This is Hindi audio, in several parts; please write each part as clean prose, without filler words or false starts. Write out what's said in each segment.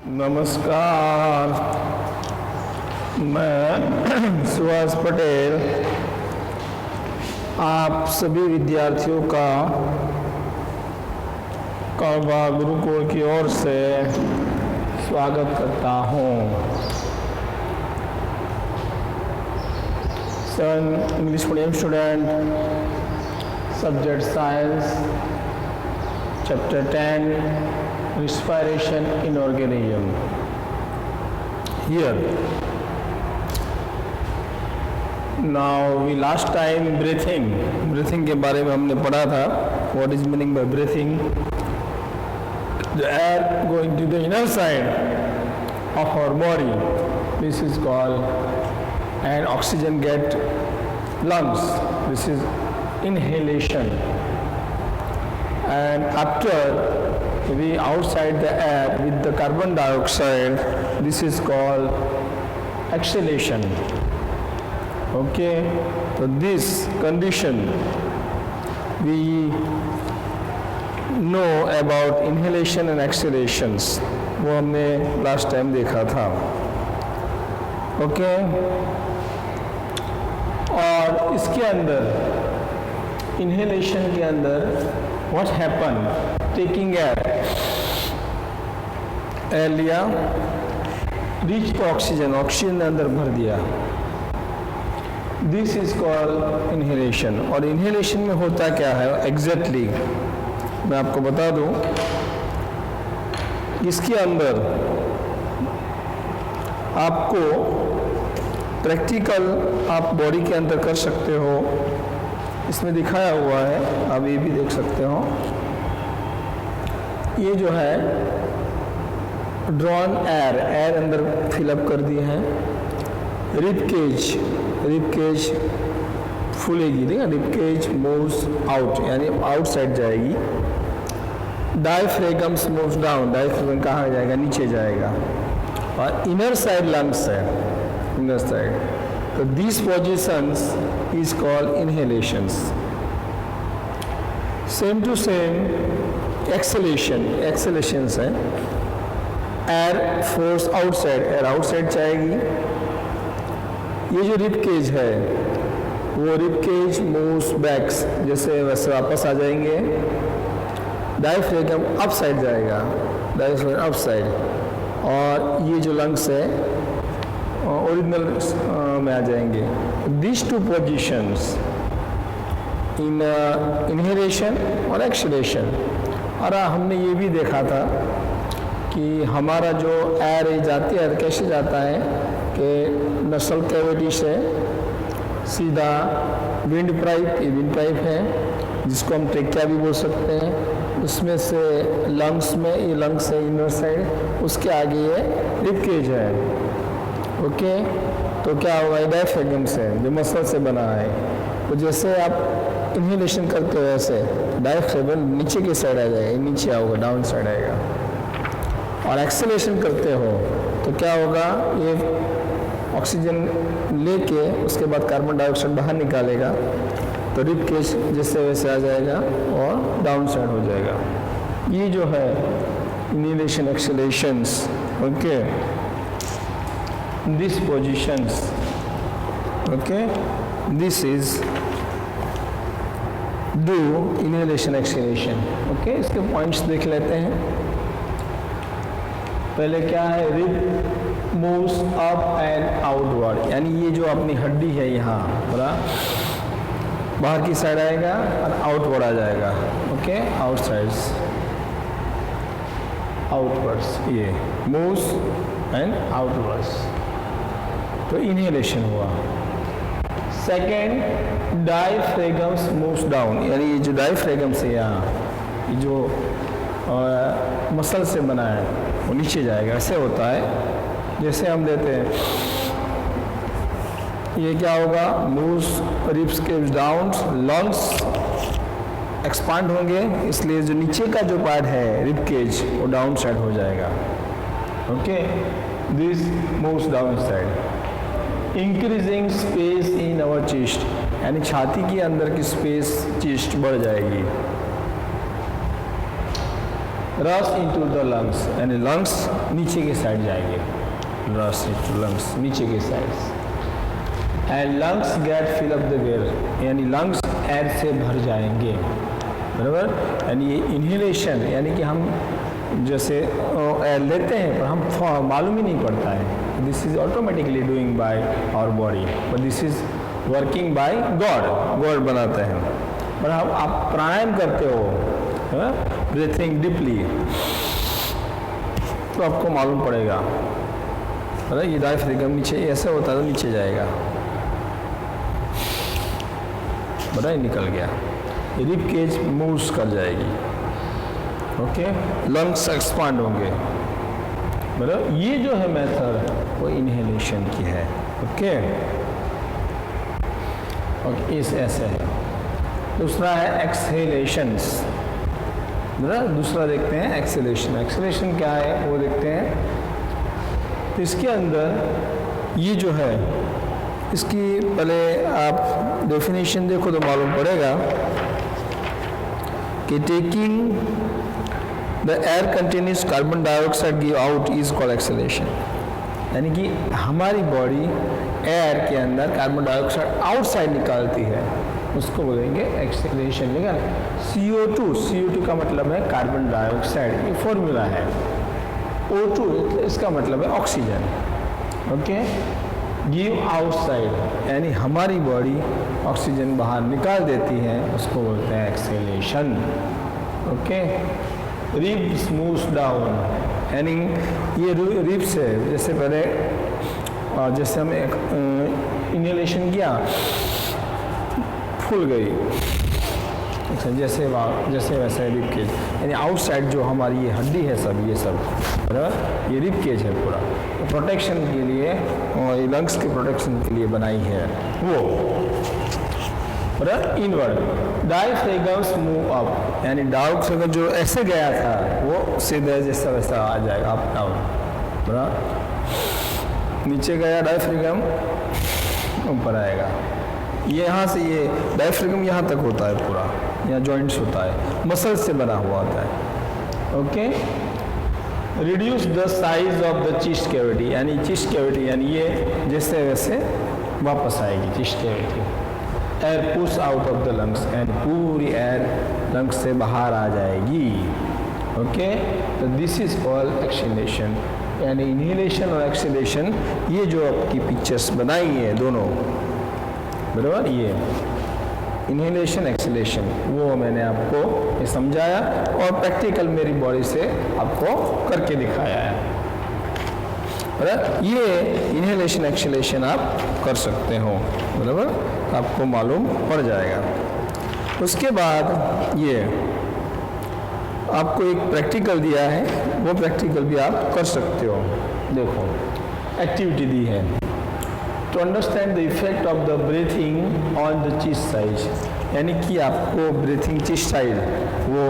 नमस्कार, मैं सुभाष पटेल आप सभी विद्यार्थियों का कौवा गुरुकुल की ओर से स्वागत करता हूँ। English medium student, subject science, chapter 10, respiration in organism. Here now we last time breathing के बारे में हमने पढ़ा था. What is meaning by breathing? The air going to the inner side of our body, this is called, and oxygen get lungs, this is inhalation, and after we outside the air with the carbon dioxide, this is called exhalation. Okay, so this condition we know about inhalation and exhalations, वो हमने last time देखा था. Okay, और इसके अंदर inhalation के अंदर what happen? Taking एयर लिया, रिच टू ऑक्सीजन अंदर भर दिया, दिस इज कॉल्ड इनहेलेशन. और इनहेलेशन में होता क्या है एग्जैक्टली मैं आपको बता दूं. इसके अंदर आपको प्रैक्टिकल आप बॉडी के अंदर कर सकते हो, इसमें दिखाया हुआ है, आप ये भी देख सकते हो. ये जो है ड्रॉन एयर अंदर फिलअप कर दिए हैं. रिब केज फूलेगी, देखा, रिब केज मूव्स आउट यानी आउटसाइड जाएगी. डायफ्रेगम्स मूव्स डाउन, डायफ्रेगम कहाँ जाएगा, नीचे जाएगा. और इनर साइड लंग्स है, इनर साइड. तो this positions is called inhalations. Same to same exhalations है. Air force outside, air outside जाएगी. ये जो रिब केज है वो रिब केज मूव्स बैक्स, जैसे वैसे वापस आ जाएंगे. डायफ्रेगम अप साइड जाएगा, डायफ्रेगम अप साइड. और ये जो लंग्स है ओरिजिनल में आ जाएंगे. This two positions in inhalation और एक्सहेलेशन. और हमने ये भी देखा था कि हमारा जो एयर जाती है कैसे जाता है कि नसल कैविटी से सीधा विंड पाइप, ये विंड पाइप है जिसको हम ट्रेकिया भी बोल सकते हैं, उसमें से लंग्स में, ये लंग्स है इनर साइड, उसके आगे ये रिब केज है. ओके, तो क्या होगा, ये डायफ्रेगम से जो मसल से बना है. तो जैसे आप इनहेलेशन करते हो वैसे डायफ्रेगम नीचे की साइड आ जाएगा, नीचे आओगे, डाउन साइड आएगा. और एक्सेलेशन करते हो तो क्या होगा, ये ऑक्सीजन लेके उसके बाद कार्बन डाइऑक्साइड बाहर निकालेगा, तो रिब केज जैसे वैसे आ जाएगा और डाउन साइड हो जाएगा. ये जो है inhalation exhalations. Okay, this positions, okay, this is do inhalation exhalation. Okay, इसके पॉइंट्स देख लेते हैं. पहले क्या है, rib moves up and outward, यानी ये जो अपनी हड्डी है यहाँ पूरा बाहर की साइड आएगा और आउटवर्ड आ जाएगा. ओके, आउटसाइड्स, आउटवर्ड्स, ये मूव्स एंड आउटवर्ड्स, तो इनहेलेशन हुआ. सेकेंड, डायफ्रेगम्स मूव्स डाउन, यानी ये जो डायफ्रेगम्स है यहाँ, ये जो मसल से बना है वो नीचे जाएगा. ऐसे होता है जैसे हम लेते हैं, ये क्या होगा, मूव्स रिब्स के डाउन, लंग्स एक्सपांड होंगे, इसलिए जो नीचे का जो पार्ट है रिब केज वो डाउन साइड हो जाएगा. Okay, this moves down side. Increasing space in our chest, यानी छाती के अंदर की स्पेस चेस्ट बढ़ जाएगी. रश इनटू द लंग्स, यानी लंग्स नीचे के साइड जाएंगे, रश इनटू लंग्स नीचे के side, and lungs get fill up the air, यानी लंग्स एयर से भर जाएंगे, बराबर। यानी ये इन्हेलेशन, यानी कि हम जैसे एयर लेते हैं पर हम मालूम ही नहीं पड़ता है, this is automatically doing by our body, but this is working by God बनाते हैं। पर आप प्राणायाम करते हो, ब्रीथिंग डीपली, तो आपको मालूम पड़ेगा, ये डायफ्राम नीचे ऐसे होता है तो नीचे जाएगा, बताइए निकल गया, रिब केज मूव्स कर जाएगी, ओके, लंग्स एक्सपांड होंगे, बराबर। ये जो है मेथड वो इन्हेलेशन की है, ओके, इस ऐसे है। दूसरा है एक्सहेलेशंस, बराबर। दूसरा देखते हैं एक्सहेलेशन। एक्सहेलेशन क्या है वो देखते हैं। तो इसके अंदर ये जो है, इसकी पहले आप डेफिनेशन देखो तो मालूम पड़ेगा कि taking the air contains carbon dioxide give out is called exhalation, यानी कि हमारी बॉडी एयर के अंदर कार्बन डाइऑक्साइड आउटसाइड निकालती है, उसको बोलेंगे एक्सहेलेशन। लेकिन CO2 का मतलब है कार्बन डाइऑक्साइड, ये फॉर्मूला है। O2 इसका मतलब है ऑक्सीजन, ओके। गिव आउटसाइड यानी हमारी बॉडी ऑक्सीजन बाहर निकाल देती है, उसको बोलते हैं exhalation, okay. Ribs moves down, यानी ये रिब्स है, जैसे पहले जैसे हम एक इन्हेलेशन किया, फूल गई, जैसे वैसे रिब केज, यानी आउटसाइड जो हमारी ये हड्डी है सब, ये सब बराबर, ये रिब केज है पूरा, प्रोटेक्शन के लिए और लंग्स के प्रोटेक्शन के लिए बनाई है वो, बराबर। इनवर्ड डायफ्रागम्स मूव अप, यानी डायफ्रागम जो ऐसे गया था वो सीधे जैसा वैसा आ जाएगा, अप डाउन, बराबर। नीचे गया डायफ्रागम, ऊपर आएगा। ये यहाँ से ये डायफ्रागम यहाँ तक होता है पूरा, यहाँ जॉइंट्स होता है, मसल से बना हुआ होता है, okay. Reduce the size of the chest cavity, यानी चेस्ट कैविटी, यानी ये जैसे वैसे वापस आएगी chest cavity. Air push out of the lungs, and पूरी एयर लंग्स से बाहर आ जाएगी, ओके। तो दिस इज कॉल्ड एक्सहेलेशन, यानी इन्हेलेशन और एक्सहेलेशन, ये जो आपकी पिक्चर्स बनाई है दोनों, बराबर, ये इन्हेलेशन एक्सहेलेशन, वो मैंने आपको ये समझाया और प्रैक्टिकल मेरी बॉडी से आपको करके दिखाया है, बराबर। ये इन्हेलेशन एक्सहेलेशन आप कर सकते हो, बराबर, आपको मालूम पड़ जाएगा। उसके बाद ये आपको एक प्रैक्टिकल दिया है, वो प्रैक्टिकल भी आप कर सकते हो। देखो एक्टिविटी दी है, to understand the effect of the breathing on the chest size, यानी कि आपको ब्रीथिंग चेस्ट साइज वो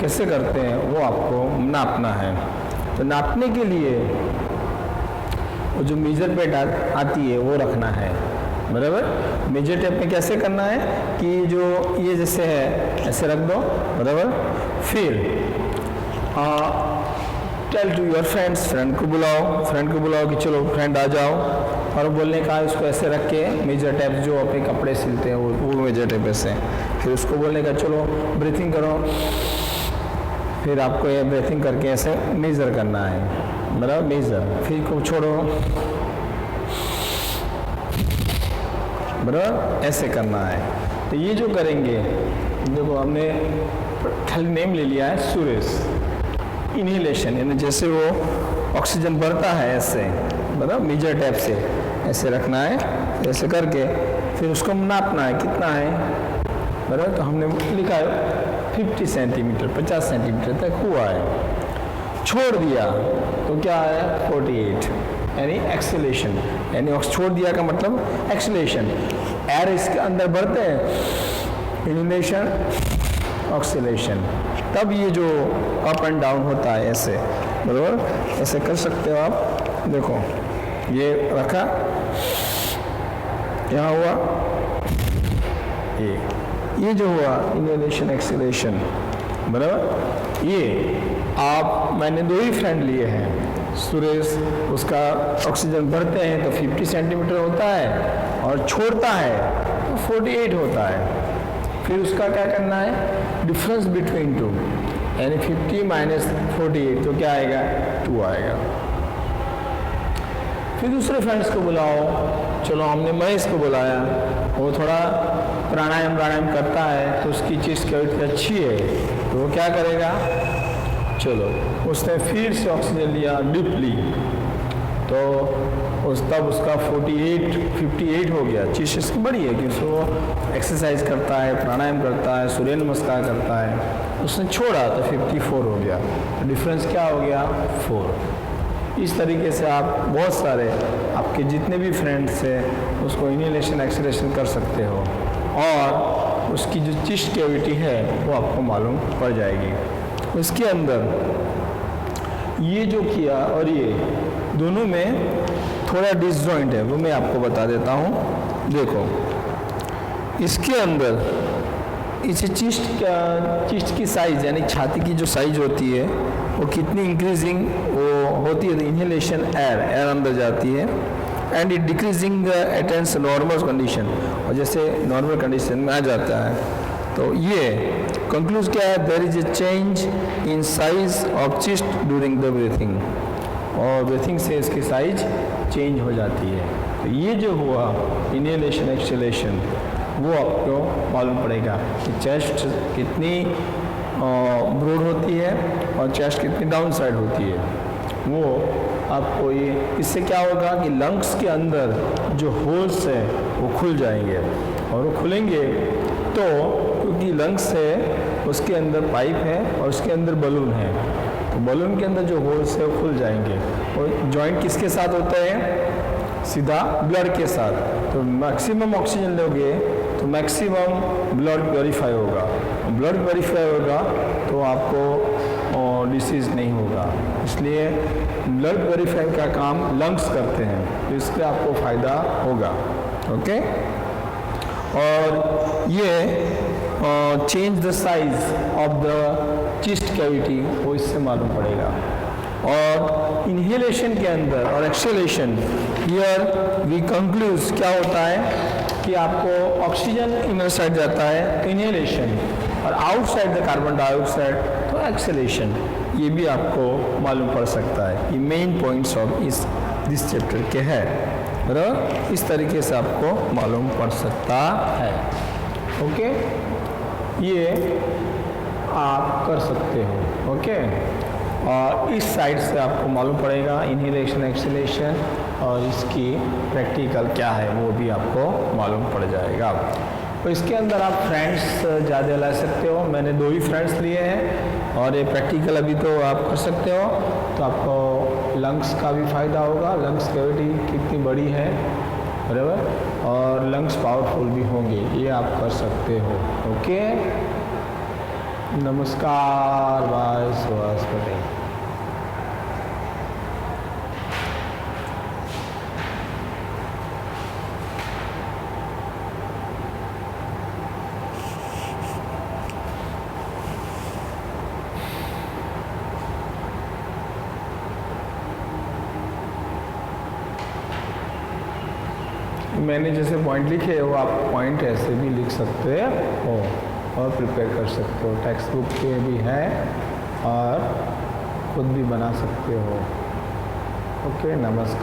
कैसे करते हैं वो आपको नापना है। तो नापने के लिए वो जो मेजर टेप आती है वो रखना है, बराबर। मेजर टेप में कैसे करना है कि जो ये जैसे है ऐसे रख दो, बराबर। फिर tell to your friends, friend को बुलाओ कि चलो फ्रेंड आ जाओ, और बोलने का इसको ऐसे रख के मेजर टेप जो अपने कपड़े सिलते हैं वो मेजर टेप ऐसे, फिर उसको बोलने का चलो ब्रीथिंग करो, फिर आपको ये ब्रीथिंग करके ऐसे मेजर करना है, बराबर, मेजर, फिर को छोड़ो, बराबर, ऐसे करना है। तो ये जो करेंगे, देखो हमने खाली नेम ले लिया है सुरेश, इन्हेलेशन, यानी जैसे वो ऑक्सीजन बढ़ता है ऐसे, बराबर, मेजर टेप से ऐसे रखना है, ऐसे करके फिर उसको नापना है कितना है, बराबर। तो हमने लिखा है 50 सेंटीमीटर, 50 सेंटीमीटर तक हुआ है, छोड़ दिया तो क्या है 48, यानी एक्सेलेशन, यानी छोड़ दिया का मतलब एक्सेलेशन, एयर इसके अंदर बढ़ते हैं, इन्हेलेशन, ऑक्सीलेशन, तब ये जो अप एंड डाउन होता है ऐसे, बराबर, ऐसे कर सकते हो आप। देखो ये रखा, यहाँ हुआ, ये जो हुआ इन्हेलेशन एक्सेलेशन, बराबर। ये मैंने 2 ही फ्रेंड लिए हैं। सुरेश, उसका ऑक्सीजन भरते हैं तो 50 सेंटीमीटर होता है और छोड़ता है तो 48 होता है। फिर उसका क्या करना है, डिफरेंस बिटवीन 2, यानी 50 माइनस 48 तो क्या आएगा, 2 आएगा। फिर दूसरे फ्रेंड्स को बुलाओ, चलो हमने महेश को बुलाया, वो थोड़ा प्राणायाम करता है तो उसकी चेस्ट कैविटी अच्छी है, तो वो क्या करेगा, चलो उसने फिर से ऑक्सीजन लिया डीपली, तो तब उसका 58 हो गया। चेस्ट इसकी बड़ी है क्योंकि वो एक्सरसाइज करता है, प्राणायाम करता है, सूर्य नमस्कार करता है। उसने छोड़ा तो 54 हो गया, तो डिफरेंस क्या हो गया, 4। इस तरीके से आप बहुत सारे आपके जितने भी फ्रेंड्स हैं उसको इनहेलेशन एक्सहेलेशन कर सकते हो और उसकी जो चेस्ट कैविटी है वो आपको मालूम पड़ जाएगी। उसके अंदर ये जो किया और ये दोनों में थोड़ा डिसजॉइंट है, वो मैं आपको बता देता हूँ। देखो इसके अंदर इस चेस्ट की साइज यानी छाती की जो साइज होती है वो कितनी इंक्रीजिंग वो होती है, इनहेलेशन एयर अंदर जाती है and it decreasing attains normal condition, और जैसे नॉर्मल कंडीशन में आ जाता है तो ये कंक्लूज क्या है, there is a change in size of chest during the breathing, और ब्रीथिंग से इसकी साइज चेंज हो जाती है। तो ये जो हुआ इनहेलेशन एक्सहेलेशन वो आपको मालूम पड़ेगा कि चेस्ट कितनी ब्रॉड होती है और चेस्ट कितनी डाउन साइड होती है। वो आपको ये, इससे क्या होगा कि लंग्स के अंदर जो होल्स है वो खुल जाएंगे, और वो खुलेंगे तो क्योंकि लंग्स है उसके अंदर पाइप है और उसके अंदर बलून है, तो बलून के अंदर जो होल्स है वो खुल जाएंगे। और जॉइंट किसके साथ होता है, सीधा ब्लड के साथ। तो मैक्सिमम ऑक्सीजन लोगे तो मैक्सिमम ब्लड प्योरीफाई होगा, ब्लड प्योरीफाई होगा तो आपको डिसीज़ नहीं होगा। इसलिए ब्लड प्योरीफाई का काम लंग्स करते हैं, तो इससे आपको फ़ायदा होगा। ओके, और ये change the size of the chest cavity वो इससे मालूम पड़ेगा। और इनहेलेशन के अंदर और एक्सहेलेशन हियर वी कंक्लूड क्या होता है कि आपको ऑक्सीजन इनर साइड जाता है तो इनहेलेशन, और आउटसाइड द कार्बन डाइऑक्साइड तो एक्सहेलेशन। ये भी आपको मालूम पड़ सकता है। ये main points of this chapter के है, बराबर। इस तरीके से आपको मालूम पड़ सकता है। ओके, ये आप कर सकते हो। ओके, और इस साइड से आपको मालूम पड़ेगा इनहेलेशन एक्सहेलेशन, और इसकी प्रैक्टिकल क्या है वो भी आपको मालूम पड़ जाएगा। तो इसके अंदर आप फ्रेंड्स ज़्यादा ला सकते हो, मैंने 2 ही फ्रेंड्स लिए हैं, और ये प्रैक्टिकल अभी तो आप कर सकते हो। तो आपको लंग्स का भी फ़ायदा होगा, लंग्स कैविटी कितनी बड़ी है, बराबर, और लंग्स पावरफुल भी होंगे, ये आप कर सकते हो। ओके, नमस्कार, बाय, सुभाष पटेल। मैंने जैसे पॉइंट लिखे वो आप पॉइंट ऐसे भी लिख सकते हो और प्रिपेयर कर सकते हो। टेक्स्ट बुक के भी है और खुद भी बना सकते हो। ओके, नमस्कार।